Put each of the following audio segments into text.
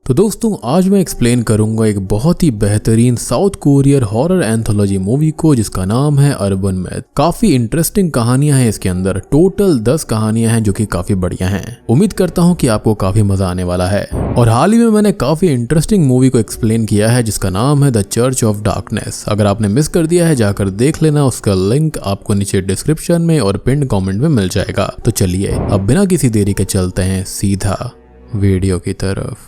तो दोस्तों आज मैं एक्सप्लेन करूंगा एक बहुत ही बेहतरीन south Korean horror anthology movie को जिसका नाम है अर्बन मैथ। काफी इंटरेस्टिंग कहानियां हैं इसके अंदर, टोटल 10 कहानियां हैं जो कि काफी बढ़िया हैं। उम्मीद करता हूं कि आपको काफी मजा आने वाला है। और हाल ही में मैंने काफी इंटरेस्टिंग मूवी को एक्सप्लेन किया है जिसका नाम है द चर्च ऑफ डार्कनेस। अगर आपने मिस कर दिया है जाकर देख लेना, उसका लिंक आपको नीचे डिस्क्रिप्शन में और पिन कमेंट में मिल जाएगा। तो चलिए अब बिना किसी देरी के चलते हैं सीधा वीडियो की तरफ।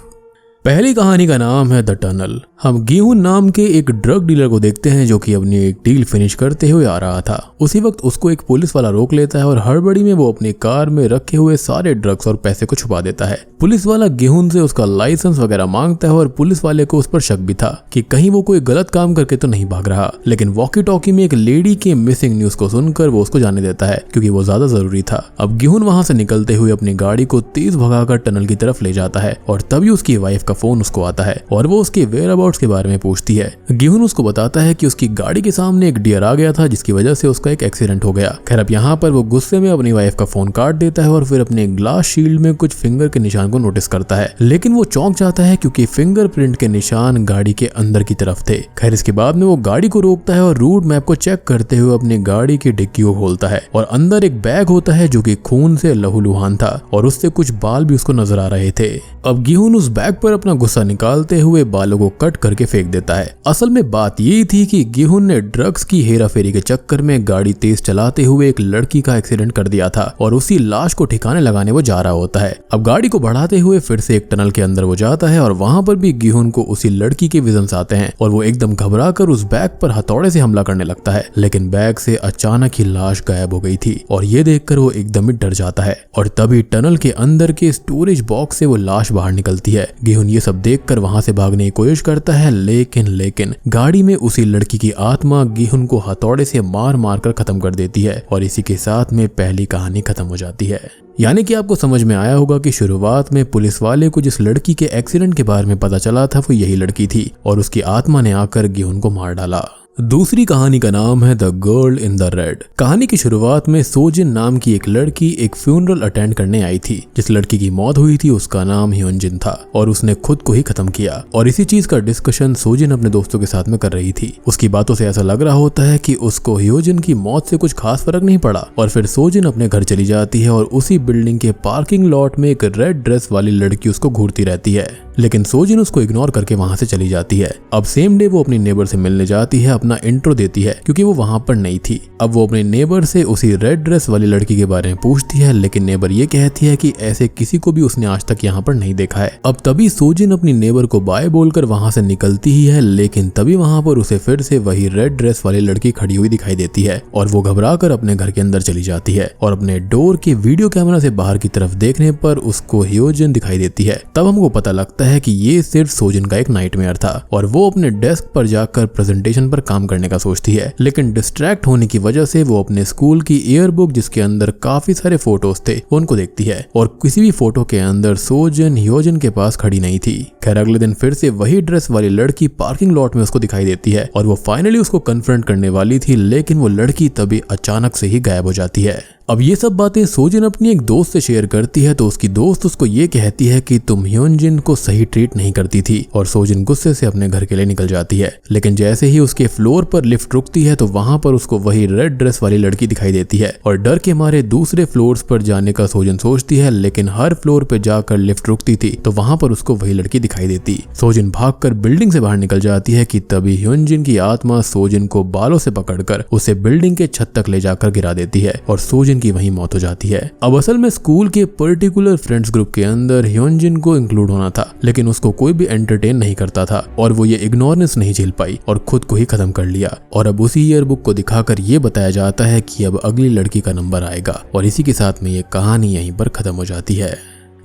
पहली कहानी का नाम है द टनल। हम गिहुन नाम के एक ड्रग डीलर को देखते हैं जो कि अपनी एक डील फिनिश करते हुए आ रहा था। उसी वक्त उसको एक पुलिस वाला रोक लेता है और हड़बड़ी में वो अपनी कार में रखे हुए सारे ड्रग्स और पैसे को छुपा देता है। पुलिस वाला गिहुन से उसका लाइसेंस वगैरह मांगता है और पुलिस वाले को उस पर शक भी था कि कहीं वो कोई गलत काम करके तो नहीं भाग रहा। लेकिन वॉकी टॉकी में एक लेडी के मिसिंग न्यूज को सुनकर वो उसको जाने देता है क्योंकि वो ज्यादा जरूरी था। अब गिहुन वहां से निकलते हुए अपनी गाड़ी को तेज भगाकर टनल की तरफ ले जाता है और तभी उसकी वाइफ का फोन उसको आता है और वो उसके वेयर अबाउट्स के बारे में पूछती है। गिहुन उसको बताता है कि उसकी गाड़ी के सामने एक डियर आ गया था जिसकी वजह से उसका एक एक्सीडेंट हो गया। खैर अब यहाँ पर वो गुस्से में अपनी वाइफ का फोन काट देता है और फिर अपने ग्लास शील्ड में कुछ फिंगर के निशान को नोटिस करता है। लेकिन वो चौंक जाता है क्योंकि फिंगरप्रिंट के निशान गाड़ी के अंदर की तरफ थे। खैर इसके बाद में वो गाड़ी को रोकता है और रूट मैप को चेक करते हुए अपनी गाड़ी की डिक्की को खोलता है और अंदर एक बैग होता है जो कि खून से लहूलुहान था और उससे कुछ बाल भी उसको नजर आ रहे थे। अब गिहुन उस बैग पर अपना गुस्सा निकालते हुए बालों को कट करके फेंक देता है। असल में बात ये थी कि गिहुन ने ड्रग्स की हेराफेरी के चक्कर में गाड़ी तेज चलाते हुए एक लड़की का एक्सीडेंट कर दिया था और उसी लाश को ठिकाने लगाने वो जा रहा होता है। अब गाड़ी को बढ़ाते हुए फिर से एक टनल के अंदर वो जाता है और वहां पर भी गिहुन को उसी लड़की के विजन्स आते हैं और वो एकदम घबरा कर उस बैग पर हथौड़े से हमला करने लगता है। लेकिन बैग से अचानक ही लाश गायब हो गई थी और ये देखकर वो एकदम ही डर जाता है और तभी टनल के अंदर के स्टोरेज बॉक्स से वो लाश बाहर निकलती है। गिहुन ये सब देखकर वहां से भागने की कोशिश करता है लेकिन गाड़ी में उसी लड़की की आत्मा गिहुन को हथौड़े से मार मार कर खत्म कर देती है और इसी के साथ में पहली कहानी खत्म हो जाती है। यानी कि आपको समझ में आया होगा कि शुरुआत में पुलिस वाले को जिस लड़की के एक्सीडेंट के बारे में पता चला था वो यही लड़की थी और उसकी आत्मा ने आकर गिहुन को मार डाला। दूसरी कहानी का नाम है the girl in the red. कहानी की शुरुआत में सोजिन नाम की एक लड़की एक फ्यूनरल अटेंड करने आई थी। जिस लड़की की मौत हुई थी उसका नाम ह्योनजिन था और उसने खुद को ही खत्म किया और इसी चीज का डिस्कशन सोजिन अपने दोस्तों के साथ में कर रही थी। उसकी बातों से ऐसा लग रहा होता है कि उसको ह्योनजिन की मौत से कुछ खास फर्क नहीं पड़ा और फिर सोजिन अपने घर चली जाती है और उसी बिल्डिंग के पार्किंग लॉट में एक रेड ड्रेस वाली लड़की उसको घूरती रहती है। लेकिन सोजिन उसको इग्नोर करके वहां से चली जाती है। अब सेम डे वो अपनी नेबर से मिलने जाती है, अपना इंट्रो देती है क्योंकि वो वहां पर नहीं थी। अब वो अपने नेबर से उसी रेड ड्रेस वाली लड़की के बारे में पूछती है लेकिन नेबर ये कहती है कि ऐसे किसी को भी उसने आज तक यहाँ पर नहीं देखा है। अब तभी सोजिन अपनी नेबर को बाय बोलकर वहां से निकलती ही है लेकिन तभी वहां पर उसे फिर से वही रेड ड्रेस वाली लड़की खड़ी हुई दिखाई देती है और वो घबरा कर अपने घर के अंदर चली जाती है और अपने डोर के वीडियो कैमरा से बाहर की तरफ देखने पर उसको ह्योनजिन दिखाई देती है। तब हमको पता लगता है कि ये सिर्फ सोजिन का एक नाइटमेयर था और वो अपने डेस्क पर जाकर प्रेजेंटेशन पर काम करने का सोचती है। लेकिन डिस्ट्रैक्ट होने की वजह से वो अपने स्कूल की ईयर बुक जिसके अंदर काफी सारे फोटोज थे उनको देखती है और किसी भी फोटो के अंदर सोजिन ह्योनजिन के पास खड़ी नहीं थी। खैर अगले दिन फिर से वही ड्रेस वाली लड़की पार्किंग लॉट में उसको दिखाई देती है और वो फाइनली उसको कन्फ्रंट करने वाली थी लेकिन वो लड़की तभी अचानक से ही गायब हो जाती है। अब ये सब बातें सोजिन अपनी एक दोस्त से शेयर करती है तो उसकी दोस्त उसको ये कहती है कि तुम ह्योनजिन को सही ट्रीट नहीं करती थी और सोजिन गुस्से से अपने घर के लिए निकल जाती है। लेकिन जैसे ही उसके फ्लोर पर लिफ्ट रुकती है तो वहां पर उसको वही रेड ड्रेस वाली लड़की दिखाई देती है और डर के मारे दूसरे फ्लोर्स पर जाने का सोजिन सोचती है लेकिन हर फ्लोर पे जाकर लिफ्ट रुकती थी तो वहां पर उसको वही लड़की दिखाई देती। सोजिन भागकर बिल्डिंग से बाहर निकल जाती है कि तभी ह्योनजिन की आत्मा सोजिन को बालों से पकड़कर उसे बिल्डिंग के छत तक ले जाकर गिरा देती है और सोजिन की वहीं मौत हो जाती है। अब असल में स्कूल के पर्टिकुलर फ्रेंड्स ग्रुप के अंदर ह्योनजिन को इंक्लूड होना था लेकिन उसको कोई भी एंटरटेन नहीं करता था और वो ये इग्नोरेंस नहीं झेल पाई और खुद को ही खत्म कर लिया। और अब उसी ईयर बुक को दिखाकर ये बताया जाता है कि अब अगली लड़की का नंबर आएगा और इसी के साथ में ये कहानी यहीं पर खत्म हो जाती है।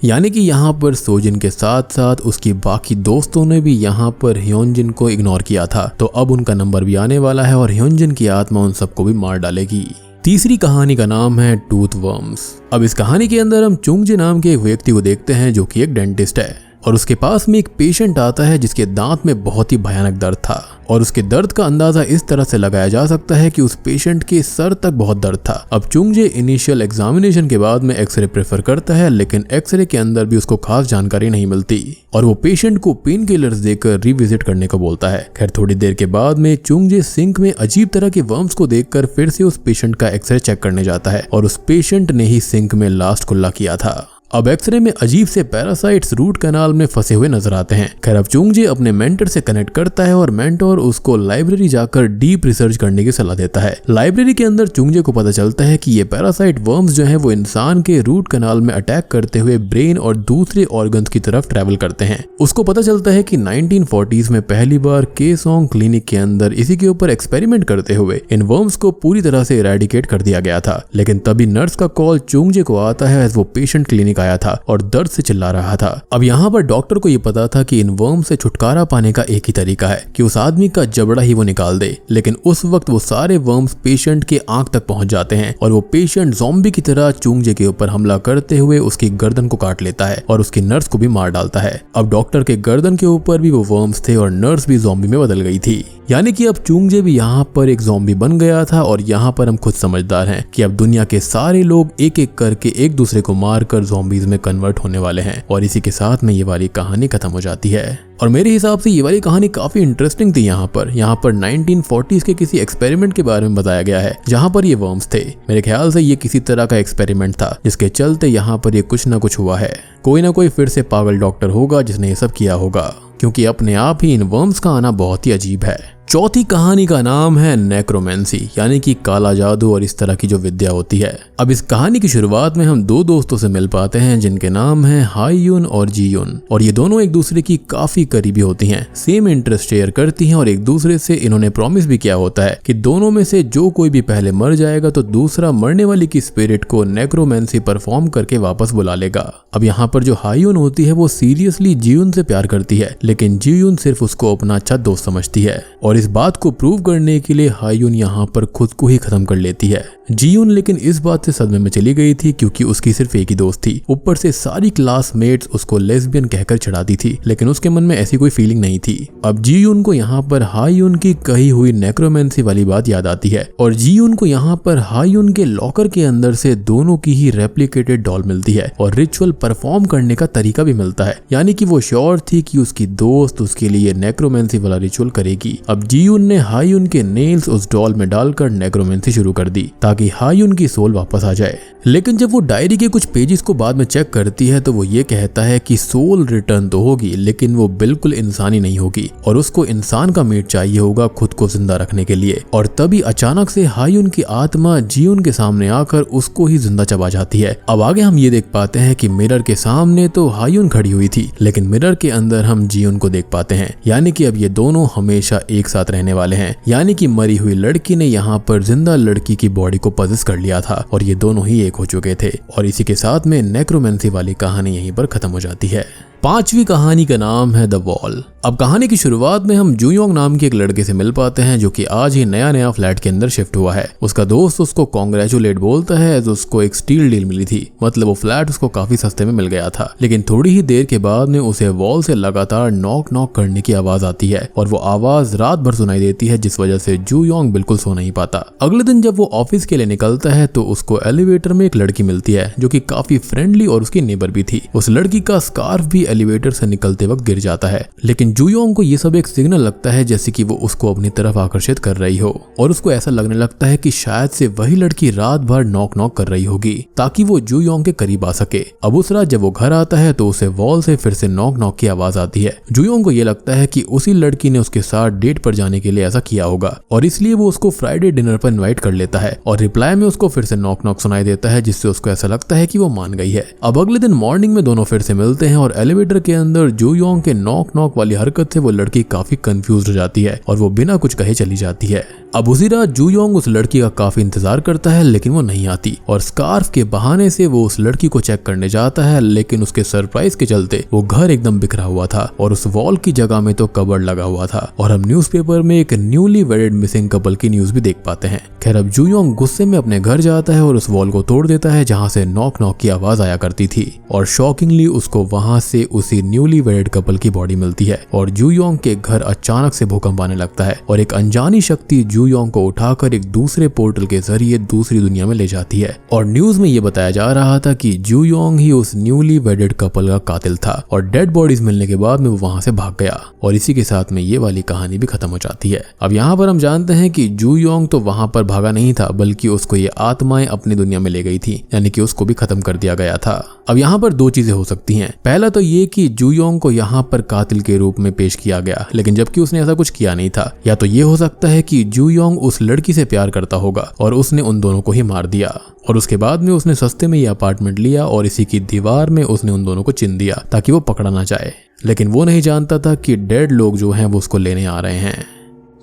यानी कि यहाँ पर सोजिन के साथ साथ उसकी बाकी दोस्तों ने भी यहाँ पर ह्योनजिन को इग्नोर किया था तो अब उनका नंबर भी आने वाला है और ह्योनजिन की आत्मा उन सबको भी मार डालेगी। तीसरी कहानी का नाम है टूथ वर्म्स। अब इस कहानी के अंदर हम चुंगजे नाम के एक व्यक्ति को देखते हैं जो कि एक डेंटिस्ट है और उसके पास में एक पेशेंट आता है जिसके दांत में बहुत ही भयानक दर्द था और उसके दर्द का अंदाजा इस तरह से लगाया जा सकता है कि उस पेशेंट के सर तक बहुत दर्द था। अब चुंगजे इनिशियल एग्जामिनेशन के बाद में एक्सरे प्रेफर करता है, लेकिन एक्सरे के अंदर भी उसको खास जानकारी नहीं मिलती और वो पेशेंट को पेन किलर्स देकर रिविजिट करने को बोलता है। खैर थोड़ी देर के बाद में चुंगजे सिंक में अजीब तरह के वर्म्स को देखकर फिर से उस पेशेंट का एक्सरे चेक करने जाता है और उस पेशेंट ने ही सिंक में लास्ट कुल्ला किया था। अब एक्सरे में अजीब से पैरासाइट्स रूट कैनाल में फंसे हुए नजर आते हैं। खैर अब चुंगजे अपने मेंटर से कनेक्ट करता है और मेंटर उसको लाइब्रेरी जाकर डीप रिसर्च करने की सलाह देता है। लाइब्रेरी के अंदर चुंगजे को पता चलता है कि ये पैरासाइट वर्म्स जो हैं वो इंसान के रूट कैनाल में अटैक करते हुए ब्रेन और दूसरे ऑर्गन्स की तरफ ट्रेवल करते हैं। उसको पता चलता है कि 1940s में पहली बार केसोंग क्लिनिक के अंदर इसी के ऊपर एक्सपेरिमेंट करते हुए इन वर्म्स को पूरी तरह से इरेडिकेट कर दिया गया था। लेकिन तभी नर्स का कॉल चुंगजे को आता है। वो पेशेंट क्लिनिक आया था और दर्द से चिल्ला रहा था। अब यहाँ पर डॉक्टर को ये पता था कि इन वर्म से छुटकारा पाने का एक ही तरीका है कि उस आदमी का जबड़ा ही वो निकाल दे, लेकिन उस वक्त वो सारे वर्म्स पेशेंट के आंख तक पहुंच जाते हैं और वो पेशेंट ज़ॉम्बी की तरह चुंगजे के ऊपर हमला करते हुए उसकी गर्दन को काट लेता है और उसकी नर्स को भी मार डालता है। अब डॉक्टर के गर्दन के ऊपर भी वो वर्म्स थे और नर्स भी ज़ॉम्बी में बदल गई थी, यानी कि अब चुंगजे भी यहाँ पर एक ज़ॉम्बी बन गया था। और यहाँ पर हम खुद समझदार हैं कि अब दुनिया के सारे लोग एक एक करके एक दूसरे को मारकर ज़ॉम्बीज में कन्वर्ट होने वाले हैं। और इसी के साथ में ये वाली कहानी खत्म हो जाती है। और मेरे हिसाब से ये वाली कहानी काफी इंटरेस्टिंग थी। यहाँ पर 1940s के किसी एक्सपेरिमेंट के बारे में बताया गया है जहाँ पर ये वर्म्स थे। मेरे ख्याल से ये किसी तरह का एक्सपेरिमेंट था जिसके चलते यहाँ पर ये कुछ ना कुछ हुआ है। कोई ना कोई फिर से पागल डॉक्टर होगा जिसने ये सब किया होगा, क्योंकि अपने आप ही इन वर्म्स का आना बहुत ही अजीब है। चौथी कहानी का नाम है नेक्रोमेंसी, यानी कि काला जादू और इस तरह की जो विद्या होती है। अब इस कहानी की शुरुआत में हम दो दोस्तों से मिल पाते हैं जिनके नाम है हाई यून और जी यून, और ये दोनों एक दूसरे की काफी करीबी होती हैं, सेम इंटरेस्ट शेयर करती हैं और एक दूसरे से इन्होंने प्रॉमिस भी किया होता है कि दोनों में से जो कोई भी पहले मर जाएगा तो दूसरा मरने वाली की स्पिरिट को नेक्रोमेंसी परफॉर्म करके वापस बुला लेगा। अब यहाँ पर जो हाई यून होती है वो सीरियसली जी यून से प्यार करती है, लेकिन जी यून सिर्फ उसको अपना अच्छा दोस्त समझती है और इस बात को प्रूव करने के लिए हाई यून यहाँ पर खुद को ही खत्म कर लेती है। जी यून लेकिन इस बात से सदमे में चली गई थी क्योंकि उसकी सिर्फ एक ही दोस्त थी, ऊपर से सारी क्लासमेट्स उसको लेस्बियन कहकर चिढ़ाती थी, लेकिन उसके मन में ऐसी कोई फीलिंग नहीं थी। अब जी यून को यहाँ पर हाई यून की कही हुई नेक्रोमेंसी वाली बात याद आती है और जी यून को यहाँ पर हाई यून के लॉकर के अंदर से दोनों की ही रेप्लिकेटेड डॉल मिलती है और रिचुअल परफॉर्म करने का तरीका भी मिलता है, यानी कि वो श्योर थी कि उसकी दोस्त उसके लिए नेक्रोमेंसी वाला रिचुअल करेगी। अब जी यून ने हाई यून के नेल्स उस डॉल में डालकर नेक्रोमेंसी शुरू कर दी ताकि हाई यून की सोल वापस आ जाए। लेकिन जब वो डायरी के कुछ पेजेस को बाद में चेक करती है तो वो ये कहता है कि सोल रिटर्न तो होगी लेकिन वो बिल्कुल इंसानी नहीं होगी और उसको इंसान का मीट चाहिए होगा खुद को जिंदा रखने के लिए। और तभी अचानक से हाई यून की आत्मा जी यून के सामने आकर उसको ही जिंदा चबा जाती है। अब आगे हम ये देख पाते हैं कि मिरर के सामने तो हाई यून खड़ी हुई थी, लेकिन मिरर के अंदर हम जी यून को देख पाते हैं, यानी कि अब ये दोनों हमेशा एक साथ रहने वाले हैं, यानी कि मरी हुई लड़की ने यहाँ पर जिंदा लड़की की बॉडी को पजेस कर लिया था और ये दोनों ही एक हो चुके थे। और इसी के साथ में नेक्रोमेंसी वाली कहानी यहीं पर खत्म हो जाती है। पांचवी कहानी का नाम है द वॉल। अब कहानी की शुरुआत में हम जूयोंग नाम के एक लड़के से मिल पाते हैं जो कि आज ही नया फ्लैट के अंदर शिफ्ट हुआ है। उसका दोस्त उसको कॉन्ग्रेचुलेट बोलता है एज उसको एक स्टील डील मिली थी, मतलब वो फ्लैट उसको काफी सस्ते में मिल गया था। लेकिन थोड़ी ही देर के बाद में उसे वॉल से लगातार नॉक नॉक करने की आवाज आती है और वो आवाज रात भर सुनाई देती है, जिस वजह से जूयोंग बिल्कुल सो नहीं पाता। अगले दिन जब वो ऑफिस के लिए निकलता है तो उसको एलिवेटर में एक लड़की मिलती है जो कि काफी फ्रेंडली और उसकी नेबर भी थी। उस लड़की का स्कार्फ भी एलिवेटर से निकलते वक्त गिर जाता है, लेकिन जूयोंग को ये सब एक सिग्नल लगता है जैसे कि वो उसको अपनी तरफ आकर्षित कर रही हो और उसको ऐसा लगने लगता है कि शायद से वही लड़की रात भर नॉक नॉक कर रही होगी ताकि वो जूयोंग के करीब आ सके। अब उस रात जब वो घर आता है तो उसे वॉल से फिर से नॉक नॉक की आवाज आती है। जूयोंग को ये लगता है कि उसी लड़की ने उसके साथ डेट पर जाने के लिए ऐसा किया होगा और इसलिए वो उसको फ्राइडे डिनर पर इन्वाइट कर लेता है और रिप्लाई में उसको फिर से नॉक नॉक सुनाई देता है, जिससे उसको ऐसा लगता है कि वो मान गई है। अब अगले दिन मॉर्निंग में दोनों फिर से मिलते हैं और एलिवेटर के अंदर जूयोंग के नॉक नॉक वाली हरकत से वो लड़की काफी कंफ्यूज हो जाती है और वो बिना कुछ कहे चली जाती है। अब उसी रात जू योंग उस लड़की का काफी इंतजार करता है लेकिन वो नहीं आती और स्कार्फ के बहाने से वो उस लड़की को चेक करने जाता है, लेकिन उसके सरप्राइज के चलते वो घर एकदम बिखरा हुआ था और उस वॉल की जगह में तो कबर्ड लगा हुआ था और हम न्यूज़पेपर में एक न्यूली वेडेड मिसिंग कपल की न्यूज भी देख पाते हैं। खैर अब जू योंग गुस्से में अपने घर जाता है और उस वॉल को तोड़ देता है जहाँ से नॉक नॉक की आवाज आया करती थी और शॉकिंगली उसको वहां से उसी न्यूली वेडेड कपल की बॉडी मिलती है और जू योंग के घर अचानक से भूकंप आने लगता है और एक अनजानी शक्ति जू योंग को उठाकर एक दूसरे पोर्टल के जरिए दूसरी दुनिया में ले जाती है और न्यूज में ये बताया जा रहा था कि जू योंग ही उस न्यूली वेडेड कपल का कातिल था और डेड बॉडीज मिलने के बाद में वो वहां से भाग गया और इसी के साथ में ये वाली कहानी भी खत्म हो जाती है। अब यहाँ पर हम जानते हैं कि जू योंग तो वहां पर भागा नहीं था बल्कि उसको ये आत्माएं अपनी दुनिया में ले गई थी, यानी कि उसको भी खत्म कर दिया गया था। अब यहाँ पर दो चीजें हो सकती हैं। पहला तो ये कि जू योंग को यहाँ पर कातिल के रूप में पेश किया गया लेकिन जबकि उसने ऐसा कुछ किया नहीं था, या तो ये हो सकता है कि जू योंग उस लड़की से प्यार करता होगा और उसने उन दोनों को ही मार दिया और उसके बाद में उसने सस्ते में ये अपार्टमेंट लिया और इसी की दीवार में उसने उन दोनों को चिन दिया ताकि वो पकड़ा ना जाए, लेकिन वो नहीं जानता था कि डेड लोग जो हैं वो उसको लेने आ रहे हैं।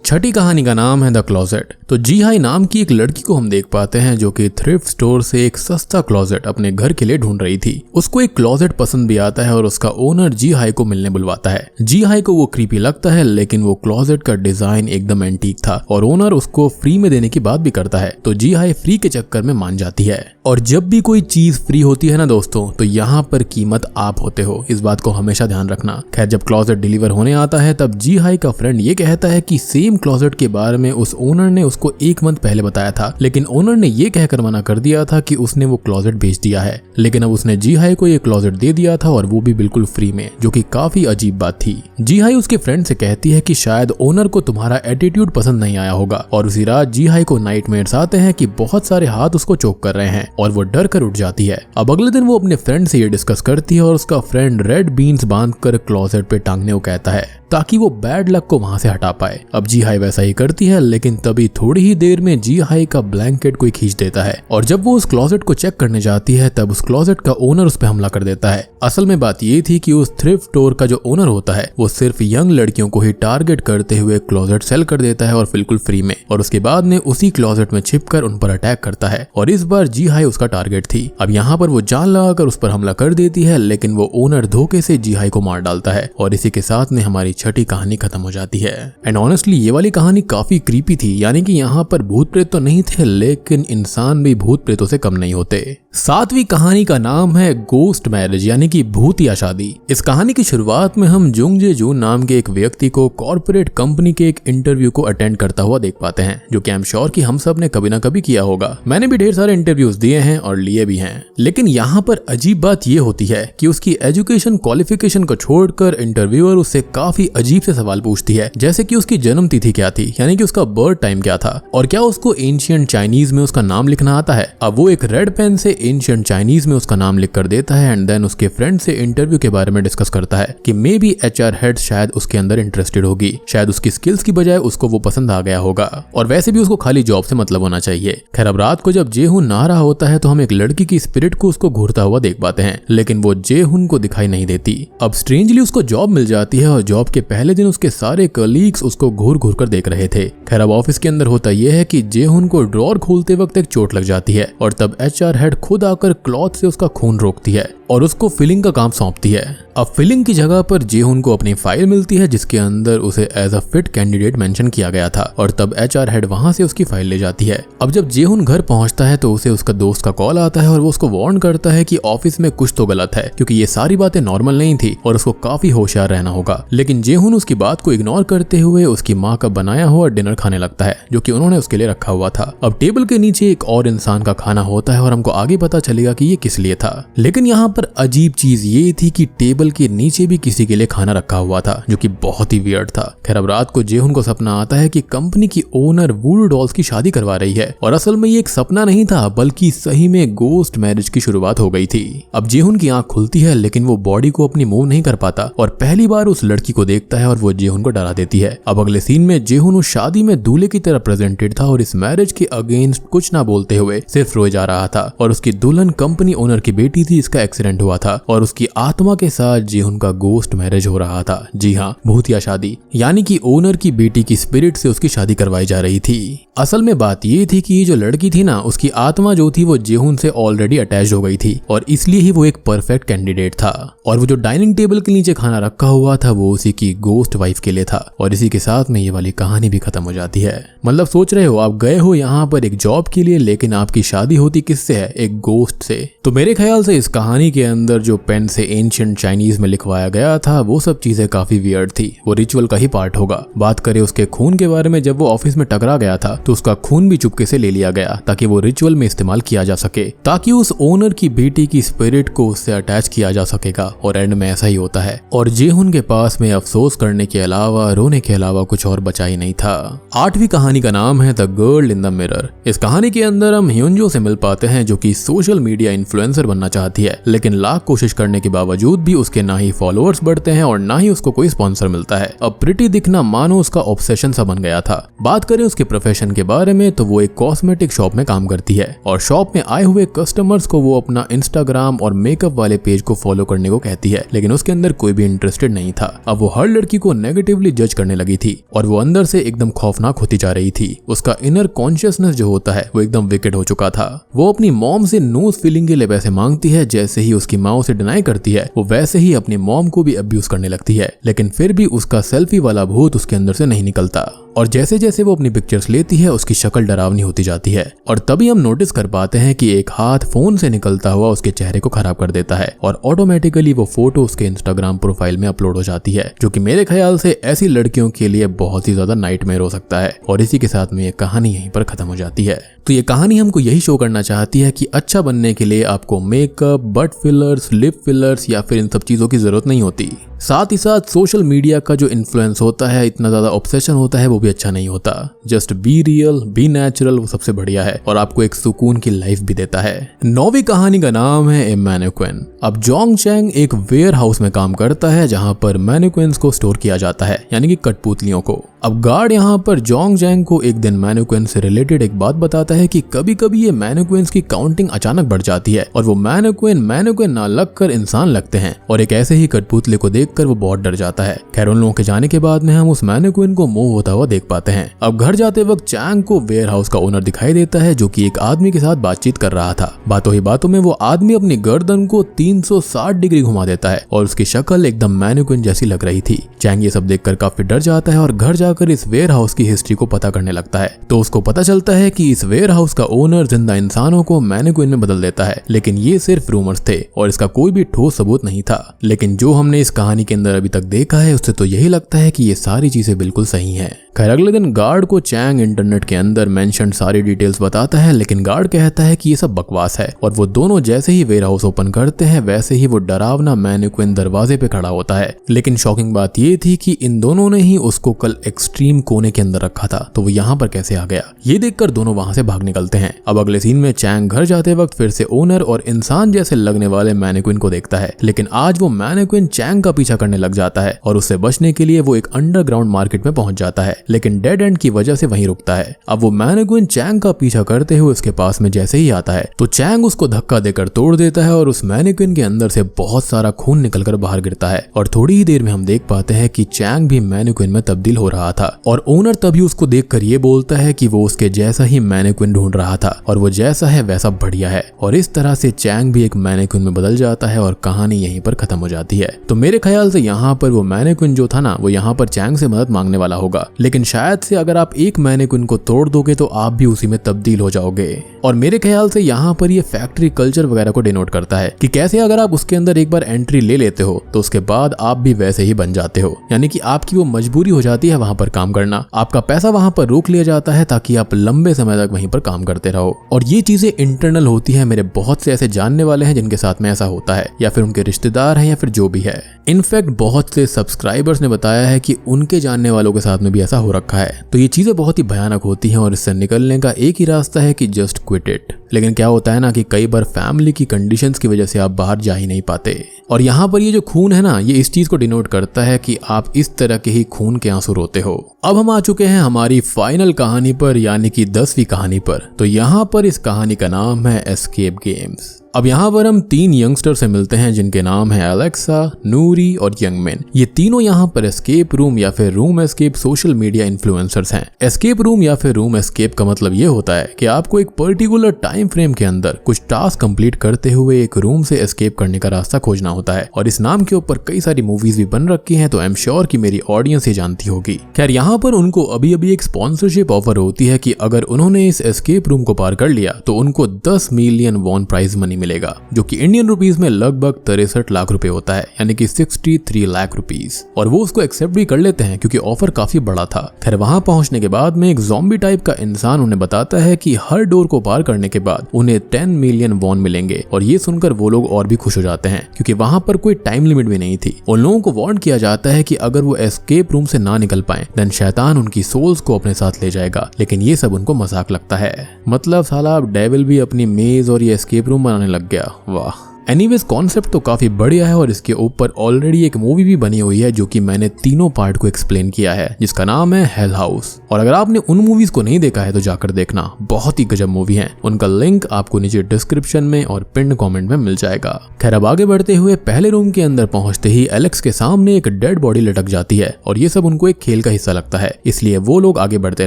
छठी कहानी का नाम है द क्लोजेट। तो जी हाई नाम की एक लड़की को हम देख पाते हैं जो कि थ्रिफ्ट स्टोर से एक सस्ता क्लोजेट अपने घर के लिए ढूंढ रही थी। उसको एक क्लोजेट पसंद भी आता है और उसका ओनर जी हाई को मिलने बुलवाता है। जी हाई को वो क्रीपी लगता है लेकिन वो क्लोजेट का डिजाइन एकदम एंटीक था और ओनर उसको फ्री में देने की बात भी करता है, तो जी हाई फ्री के चक्कर में मान जाती है। और जब भी कोई चीज फ्री होती है ना दोस्तों, तो यहाँ पर कीमत आप होते हो, इस बात को हमेशा ध्यान रखना। खैर जब क्लोजेट डिलीवर होने आता है तब जी हाई का फ्रेंड ये कहता है कि सेम क्लोजेट के बारे में उस ओनर ने उसको 1 मंथ पहले बताया था, लेकिन ओनर ने ये कहकर मना कर दिया था कि उसने वो क्लोजेट बेच दिया है। लेकिन अब उसने जी हाई को ये क्लोजेट दे दिया था और वो भी बिल्कुल फ्री में, जो कि काफी अजीब बात थी। जी हाई उसके फ्रेंड से कहती है कि शायद ओनर को तुम्हारा एटीट्यूड पसंद नहीं आया होगा और उसी रात जी हाई को नाइटमेयर्स आते हैं कि बहुत सारे हाथ उसको चोक कर रहे हैं और वो डर कर उठ जाती है। अब अगले दिन वो अपने फ्रेंड से ये डिस्कस करती है और उसका फ्रेंड रेड बीन्स बांधकर क्लोजेट पे टांगने को कहता है ताकि वो बैड लक को वहां से हटा पाए। अब जी हाई वैसा ही करती है, लेकिन तभी थोड़ी ही देर में जी हाई का ब्लैंकेट कोई खींच देता है और जब वो उस क्लोजेट को चेक करने जाती है तब उस क्लोजेट का ओनर उस पर हमला कर देता है। असल में बात ये थी कि उस थ्रिफ्ट स्टोर का जो ओनर होता है वो सिर्फ यंग लड़कियों को ही टारगेट करते हुए क्लोजेट सेल कर देता है और बिल्कुल फ्री में, और उसके बाद में उसी क्लोजेट में छिपकर उन पर अटैक करता है और इस बार जी हाई उसका टारगेट थी। अब यहाँ पर वो जान लगाकर उस पर हमला कर देती है, लेकिन वो ओनर धोखे से जी हाई को मार डालता है और इसी के साथ में हमारी छठी कहानी खत्म हो जाती है। एंड ऑनेस्टली ये वाली कहानी काफी क्रीपी थी, यानी कि यहाँ पर भूत प्रेत तो नहीं थे लेकिन इंसान भी भूत प्रेतों से कम नहीं होते। 7वीं कहानी का नाम है गोस्ट मैरिज, यानी कि भूतिया शादी। इस कहानी की शुरुआत में हम जुंग जे जून नाम के एक व्यक्ति को कॉर्पोरेट कंपनी के एक इंटरव्यू को अटेंड करता हुआ देख पाते हैं, जो कि आई एम श्योर कि हम सब ने कभी ना कभी किया होगा। मैंने भी ढेर सारे इंटरव्यूज दिए हैं और लिए भी हैं, लेकिन यहाँ पर अजीब बात ये होती है कि उसकी एजुकेशन क्वालिफिकेशन को छोड़कर इंटरव्यूअर उससे काफी अजीब से सवाल पूछती है, जैसे कि उसकी जन्म तिथि क्या थी, यानी कि उसका बर्थ टाइम क्या था और क्या उसको एंशिएंट चाइनीज में उसका नाम लिखना आता है। अब वो एक रेड पेन से एंशिएंट चाइनीज में उसका नाम लिख कर देता है एंड देन उसके फ्रेंड से इंटरव्यू के बारे में डिस्कस करता है कि मे बी एचआर हेड शायद उसके अंदर इंटरेस्टेड होगी, शायद उसकी स्किल्स की बजाय उसको वो पसंद आ गया होगा और वैसे भी उसको खाली जॉब से मतलब होना चाहिए। खैर अब रात को जब जेहुन नहा रहा होता है तो हम एक लड़की की स्पिरिट को उसको घूरता हुआ देख पाते हैं, लेकिन वो जेहुन को दिखाई नहीं देती। अब स्ट्रेंजली उसको जॉब मिल जाती है और जॉब के पहले दिन उसके सारे कलीग्स उसको घूर घूर कर देख रहे थे। खैर अब ऑफिस के अंदर होता यह है कि जेहुन को ड्रॉर खोलते वक्त एक चोट लग जाती है और तब एचआर हेड खुद आकर क्लॉथ से उसका खून रोकती है और उसको फिलिंग का काम सौंपती है। अब फिलिंग की जगह पर जेहुन को अपनी फाइल मिलती है जिसके अंदर उसे as a fit candidate mention किया गया था और तब एचआर हेड वहां से उसकी फाइल ले जाती है। अब जब जेहुन घर पहुंचता है तो उसे उसका दोस्त का कॉल आता है और वो उसको वार्न करता है कि ऑफिस में कुछ तो गलत है, क्योंकि ये सारी बातें नॉर्मल नहीं थी और उसको काफी होशियार रहना होगा। लेकिन जेहुन उसकी बात को इग्नोर करते हुए उसकी माँ का बनाया हुआ डिनर खाने लगता है जो कि उन्होंने उसके लिए रखा हुआ था। अब टेबल के नीचे एक और इंसान का खाना होता है और हमको आगे पता चलेगा कि ये किस लिए था, लेकिन यहाँ पर अजीब चीज ये थी कि टेबल के नीचे भी किसी के लिए खाना रखा हुआ था जो कि बहुत ही वियर्ड था। खैर अब रात को जेहुन को सपना आता है कि कंपनी की ओनर वुडू डॉल्स की शादी करवा रही है और असल में ये एक सपना नहीं था बल्कि सही में गोस्ट मैरिज की शुरुआत हो गई थी। अब जेहुन की आंख खुलती है लेकिन वो बॉडी को अपनी मूव नहीं कर पाता और पहली बार उस लड़की को देखता है और वो जेहुन को डरा देती है। अब अगले सीन में जेहुन उस शादी में दूल्हे की तरह प्रेजेंटेड था और इस मैरिज के अगेंस्ट कुछ ना बोलते हुए सिर्फ रोए जा रहा था। और उसकी दुल्हन कंपनी ओनर की बेटी थी, इसका एक्सीडेंट हुआ था और उसकी आत्मा के साथ जेहुन का गोस्ट मैरिज हो रहा था। जी हाँ, भूतिया शादी, यानी कि ओनर की बेटी की स्पिरिट से उसकी शादी करवाई जा रही थी। असल में बात ये थी कि ये जो लड़की थी ना, उसकी आत्मा जो थी वो जेहुन से ऑलरेडी अटैच हो गई थी और इसलिए ही वो एक परफेक्ट कैंडिडेट था। और वो जो डाइनिंग टेबल के नीचे खाना रखा हुआ था वो उसी की गोस्ट वाइफ के लिए था। और इसी के साथ में ये वाली कहानी भी खत्म हो जाती है। मतलब सोच रहे हो, आप गए हो यहाँ पर एक जॉब के लिए, लेकिन आपकी शादी होती किससे है? एक गोस्ट से। तो मेरे ख्याल से इस कहानी के अंदर जो पेन से एंशिएंट चाइनीज में लिखवाया गया था वो सब चीजें काफी वियर्ड थी। वो रिचुअल का ही पार्ट होगा। बात करें उसके खून के बारे में, जब वो ऑफिस में टकरा गया था तो उसका खून भी चुपके से ले लिया गया ताकि वो रिचुअल में इस्तेमाल किया जा सके, ताकि उस ओनर की बेटी की स्पिरिट को उससे अटैच किया जा सकेगा। और एंड में ऐसा ही होता है। और जेहुन के पास में अफसोस करने के अलावा, रोने के अलावा कुछ और बचा ही नहीं था। 8वीं कहानी का नाम है the girl in the mirror. इस कहानी के अंदर हम ह्योंजो से मिल पाते हैं जो कि सोशल मीडिया इन्फ्लुएंसर बनना चाहती है, लेकिन लाख कोशिश करने के बावजूद भी उसके ना ही फॉलोअर्स बढ़ते हैं और ना ही उसको कोई स्पॉन्सर मिलता है। अब प्रिटी दिखना मानो उसका ऑब्सेशन सा बन गया था। बात करें उसके प्रोफेशन के बारे में तो वो एक कॉस्मेटिक शॉप में काम करती है और शॉप में आए हुए कस्टमर्स को वो अपना इंस्टाग्राम और मेकअप वाले पेज को फॉलो करने को कहती है, लेकिन उसके अंदर कोई भी इंटरेस्टेड नहीं था। अब वो हर लड़की को नेगेटिवली जज करने लगी थी और वो अंदर से एकदम खौफनाक होती जा रही थी। उसका इनर कॉन्शियसनेस जो होता है वो एकदम विकेट हो चुका था। वो अपनी मॉम से नोज फीलिंग के लिए पैसे मांगती है, जैसे ही उसकी माँ उसे डिनाई करती है वो वैसे ही अपनी मॉम को भी अब्यूज करने लगती है, लेकिन फिर भी उसका सेल्फी वाला भूत उसके अंदर से नहीं निकलता। और जैसे जैसे वो अपनी पिक्चर्स लेती है उसकी शक्ल डरावनी होती जाती है और तभी हम नोटिस कर पाते हैं कि एक हाथ फोन से निकलता हुआ उसके चेहरे को खराब कर देता है और ऑटोमेटिकली वो फोटो उसके इंस्टाग्राम प्रोफाइल में अपलोड हो जाती है, जो कि मेरे ख्याल से ऐसी लड़कियों के लिए बहुत ही ज्यादा नाइटमेयर हो सकता है। और इसी के साथ में ये कहानी यहीं पर खत्म हो जाती है। तो ये कहानी हमको यही शो करना चाहती है कि अच्छा बनने के लिए आपको makeup, but fillers, lip fillers या फिर इन सब चीजों की जरूरत नहीं होती। साथ ही साथ सोशल मीडिया का जो इन्फ्लुएंस होता है, इतना ज्यादा ऑब्सेशन होता है, वो भी अच्छा नहीं होता। Just be real, be natural, वो सबसे बढ़िया है और आपको एक सुकून की लाइफ भी देता है। 9वीं कहानी का नाम है ए मैनिक्विन। अब जोंग चैंग एक वेयर हाउस में काम करता है जहां पर मैनिक्विन्स को स्टोर किया जाता है, यानी कि कठपुतलियों को। अब गार्ड यहाँ पर जोंग चैंग को एक दिन मैनिक्विन से रिलेटेड एक बात बताता है कि कभी कभी ये मैनिक्विन्स की काउंटिंग अचानक बढ़ जाती है और वो मैनिक्विन ना लगकर इंसान लगते हैं। और एक ऐसे ही कठपुतले को देखकर वो बहुत डर जाता है। खैर, उन लोगों के जाने के बाद में हम उस मैनिक्विन को मूव होता हुआ देख पाते हैं। अब घर जाते वक्त चैंग को वेयर हाउस का ओनर दिखाई देता है जो कि एक आदमी के साथ बातचीत कर रहा था। बातों ही बातों में वो आदमी अपनी गर्दन को 360 डिग्री घुमा देता है और उसकी शक्ल एकदम मैनिक्विन जैसी लग रही थी। चैंग ये सब देखकर काफी डर जाता है और घर जाकर इस वेयर हाउस की हिस्ट्री को पता करने लगता है। तो उसको पता चलता है कि इस वेयर हाउस का ओनर जिंदा इंसानों को मैनिक्विन में बदल देता है, लेकिन ये सिर्फ रूमर्स थे और इसका कोई भी ठोस सबूत नहीं था। लेकिन जो हमने इस कहानी के अंदर अभी तक देखा है उससे तो यही लगता है कि ये सारी चीजें बिल्कुल सही हैं। खैर, अगले दिन गार्ड को चैंग इंटरनेट के अंदर मेंशन सारी डिटेल्स बताता है, लेकिन गार्ड कहता है कि ये सब बकवास है और वो दोनों जैसे ही वेयर हाउस ओपन करते हैं वैसे ही वो डरावना मैनिक्विन दरवाजे पे खड़ा होता है। लेकिन शॉकिंग बात ये थी कि इन दोनों ने ही उसको कल एक्सट्रीम कोने के अंदर रखा था, तो वो यहाँ पर कैसे आ गया? ये देखकर दोनों वहां से भाग निकलते हैं। अब अगले सीन में चैंग घर जाते वक्त फिर से ओनर और इंसान जैसे लगने वाले मैनिक्विन को देखता है, लेकिन आज वो मैनिक्विन चैंग का पीछा करने लग जाता है और उससे बचने के लिए वो एक अंडरग्राउंड मार्केट में पहुंच जाता है, लेकिन डेड एंड की वजह से वहीं रुकता है। अब वो मैनिक्विन चैंग का पीछा करते हुए उसके पास में जैसे ही आता है तो चैंग उसको धक्का देकर तोड़ देता है और उस मैनिक्विन के अंदर से बहुत सारा खून निकलकर बाहर गिरता है और थोड़ी ही देर में हम देख पाते हैं कि चैंग भी मैनिक्विन में तब्दील हो रहा था और ओनर तभी उसको देखकर ये बोलता है कि वो उसके जैसा ही मैनिक्विन ढूंढ रहा था और वो जैसा है वैसा बढ़िया है। और इस तरह से चैंग भी एक मैनिक्विन में बदल जाता है और कहानी यहीं पर खत्म हो जाती है। तो मेरे ख्याल से यहाँ पर वो मैनिक्विन जो था ना, वो यहाँ पर चैंग से मदद मांगने वाला होगा, लेकिन शायद से अगर आप एक मैनिक्विन को तोड़ दोगे तो आप भी उसी में तब्दील हो जाओगे। और मेरे ख्याल से यहाँ पर ये फैक्ट्री कल्चर वगैरह को डिनोट करता है कि कैसे अगर आप उसके अंदर एक बार एंट्री ले लेते हो तो उसके बाद आप भी वैसे ही बन जाते हो, यानी कि आपकी वो मजबूरी हो जाती है वहां पर काम करना। आपका पैसा वहां पर रोक लिया जाता है ताकि आप लंबे समय तक वहीं पर काम करते रहो। और ये चीजें इंटरनल होती है। मेरे बहुत से ऐसे जानने वाले हैं जिनके साथ में ऐसा होता है, या फिर उनके रिश्तेदार हैं या फिर जो भी है। इनफैक्ट बहुत से सब्सक्राइबर्स ने बताया है कि उनके जानने वालों के साथ में भी ऐसा हो रखा है। तो ये चीजें बहुत ही भयानक होती हैं और इससे निकलने का एक ही रास्ता है कि जस्ट क्विट इट। लेकिन क्या होता है ना कि कई बार फैमिली की कंडीशंस की वजह से आप बाहर जा ही नहीं पाते। और यहाँ पर ये जो खून है ना, ये इस चीज को डिनोट करता है कि आप इस तरह के ही खून के आंसू रोते हो। अब हम आ चुके हैं हमारी फाइनल कहानी पर, यानी कि 10वीं कहानी पर। तो यहाँ पर इस कहानी का नाम है एस्केप गेम्स। अब यहाँ पर हम 3 यंगस्टर से मिलते हैं जिनके नाम है एलेक्सा, नूरी और यंगमिन। ये तीनों यहाँ पर एस्केप रूम या फिर room escape social media influencers हैं। एस्केप रूम या फिर रूम एस्केप का मतलब ये होता है कि आपको एक पर्टिकुलर टाइम फ्रेम के अंदर कुछ टास्क कंप्लीट करते हुए एक रूम से एस्केप करने का रास्ता खोजना होता है। और इस नाम के ऊपर कई सारी मूवीज भी बन रखी हैं, तो आई एम श्योर कि मेरी ऑडियंस ये जानती होगी। खैर, यहाँ पर उनको अभी अभी एक स्पॉन्सरशिप ऑफर होती है कि अगर उन्होंने इस एस्केप रूम को पार कर लिया तो उनको 10 मिलियन वॉन प्राइज मनी मिलेगा, जो कि इंडियन रुपीस में लगभग 63 लाख रुपए होता है, यानी कि 63 लाख रुपीस। और वो उसको एक्सेप्ट भी कर लेते हैं क्योंकि ऑफर काफी बड़ा था। खैर, वहां पहुंचने के बाद में एक ज़ॉम्बी टाइप का इंसान उन्हें बताता है कि हर डोर को पार करने के बाद उन्हें 10 मिलियन वॉन मिलेंगे। और ये सुनकर वो लोग और भी खुश हो जाते हैं क्योंकि वहां पर कोई टाइम लिमिट भी नहीं थी। उन लोगों को वार्न किया जाता है कि अगर वो एस्केप रूम से ना निकल पाए देन शैतान उनकी सोल्स को अपने साथ ले जाएगा। लेकिन ये सब उनको मजाक लगता है। मतलब साला अब डेविल भी अपनी मेज और ये एस्केप रूम बनाने लग गया। वाह। एनीवेज, कॉन्सेप्ट तो काफी बढ़िया है और इसके ऊपर ऑलरेडी एक मूवी भी बनी हुई है जो कि मैंने तीनों पार्ट को एक्सप्लेन किया है, जिसका नाम है हेल हाउस। और अगर आपने उन मूवीज को नहीं देखा है तो जाकर देखना, बहुत ही गजब मूवी है। उनका लिंक आपको नीचे डिस्क्रिप्शन में और पिन कमेंट में मिल जाएगा। खैर, अब आगे बढ़ते हुए पहले रूम के अंदर पहुंचते ही एलेक्स के सामने एक डेड बॉडी लटक जाती है और ये सब उनको एक खेल का हिस्सा लगता है, इसलिए वो लोग आगे बढ़ते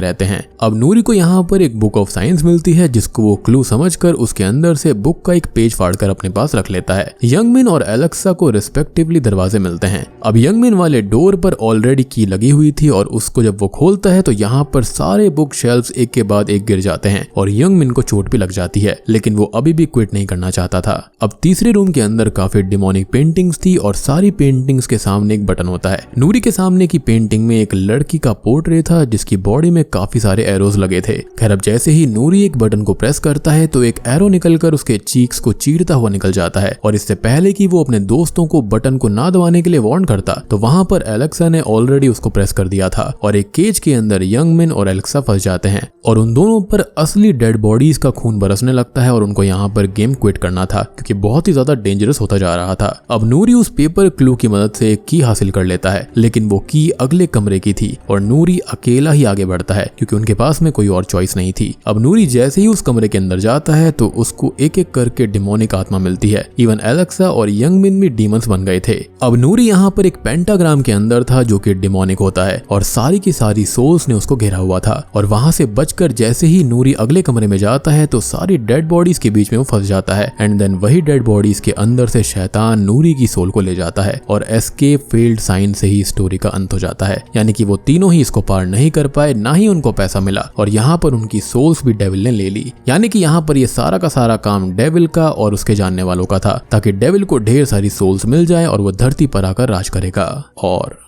रहते हैं। अब नूरी को यहाँ पर एक बुक ऑफ साइंस मिलती है जिसको वो क्लू समझकर उसके अंदर से बुक का एक पेज फाड़कर अपने पास रख लेता है। यंगमिन और एलेक्सा को रिस्पेक्टिवली दरवाजे मिलते हैं। अब यंगमिन वाले डोर पर ऑलरेडी की लगी हुई थी और उसको जब वो खोलता है तो यहाँ पर सारे बुक शेल्फ्स एक के बाद एक गिर जाते हैं और यंगमिन को चोट भी लग जाती है, लेकिन वो अभी भी क्विट नहीं करना चाहता था। अब तीसरे रूम के अंदर काफी डिमोनिक पेंटिंग्स थी और सारी पेंटिंग्स के सामने एक बटन होता है। नूरी के सामने की पेंटिंग में एक लड़की का पोर्ट्रेट था जिसकी बॉडी में काफी सारे एरोज लगे थे। खैर, अब जैसे ही नूरी एक बटन को प्रेस करता है तो एक एरो निकलकर उसके चीक्स को चीरता हुआ निकल जाता है। और इससे पहले कि वो अपने दोस्तों को बटन को ना दबाने के लिए वार्न करता तो वहां पर एलेक्सा ने ऑलरेडी उसको प्रेस कर दिया था और एक केज के अंदर यंगमिन और एलेक्सा फंस जाते हैं और उन दोनों पर असली डेड बॉडीज का खून बरसने लगता है और उनको यहाँ पर गेम क्विट करना था क्योंकि बहुत ही ज्यादा डेंजरस होता जा रहा था। अब नूरी उस पेपर क्लू की मदद से एक की हासिल कर लेता है, लेकिन वो की अगले कमरे की थी और नूरी अकेला ही आगे बढ़ता है क्योंकि उनके पास में कोई और चॉइस नहीं थी। अब नूरी जैसे ही उस कमरे के अंदर जाता है तो उसको एक एक करके डिमोनिक आत्मा मिलती है। इवन एलेक्सा और यंगमिन भी डीमंस बन गए थे। अब नूरी यहाँ पर एक पेंटाग्राम के अंदर था जो कि डिमोनिक होता है और सारी की सारी सोल्स ने उसको घेरा हुआ था। और वहां से बचकर जैसे ही नूरी अगले कमरे में जाता है तो सारी डेड बॉडीज के बीच में वो फंस जाता है एंड देन वही डेड बॉडीज के अंदर से शैतान नूरी की सोल को ले जाता है और एस्केप फेल्ड साइन से ही स्टोरी का अंत हो जाता है। यानी कि वो तीनों ही इसको पार नहीं कर पाए, ना ही उनको पैसा मिला और यहाँ पर उनकी सोल्स भी डेविल ने ले ली। यानी कि यहाँ पर ये सारा का सारा काम डेविल का और उसके जानने वालों का था ताकि डेविल को ढेर सारी सोल्स मिल जाए और वो धरती पर आकर राज करेगा। और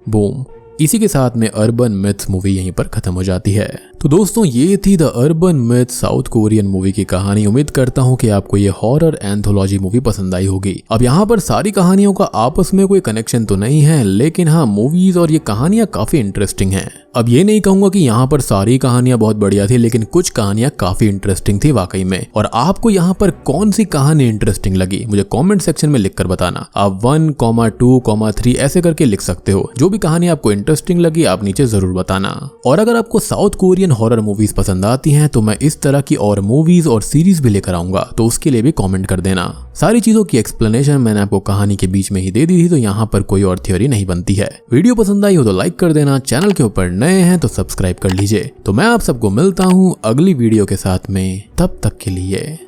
बूम, इसी के साथ में अर्बन मिथ्स मूवी यहीं पर खत्म हो जाती है। तो दोस्तों, ये थी the urban myth south Korean movie की कहानी। उम्मीद करता हूँ कि आपको ये हॉरर एंथोलॉजी मूवी पसंद आई होगी। अब यहाँ पर सारी कहानियों का आपस में कोई कनेक्शन तो नहीं है, लेकिन हाँ, मूवीज और ये कहानियां काफी इंटरेस्टिंग हैं। अब ये नहीं कहूंगा कि यहाँ पर सारी कहानियां बहुत बढ़िया थी, लेकिन कुछ कहानियां काफी इंटरेस्टिंग थी वाकई में। और आपको यहाँ पर कौन सी कहानी इंटरेस्टिंग लगी मुझे कमेंट सेक्शन में लिखकर बताना। आप 1, 2, 3 ऐसे करके लिख सकते हो। जो भी कहानी आपको इंटरेस्टिंग लगी आप नीचे जरूर बताना। और अगर आपको साउथ कोरियन हॉरर मूवीज पसंद आती हैं तो मैं इस तरह की और मूवीज और सीरीज भी लेकर आऊंगा, तो उसके लिए भी कमेंट कर देना। सारी चीजों की एक्सप्लेनेशन मैंने आपको कहानी के बीच में ही दे दी थी, तो यहाँ पर कोई और थ्योरी नहीं बनती है। वीडियो पसंद आई हो तो लाइक कर देना, चैनल के ऊपर नए हैं तो सब्सक्राइब कर लीजिए। तो मैं आप सबको मिलता हूँ अगली वीडियो के साथ में, तब तक के लिए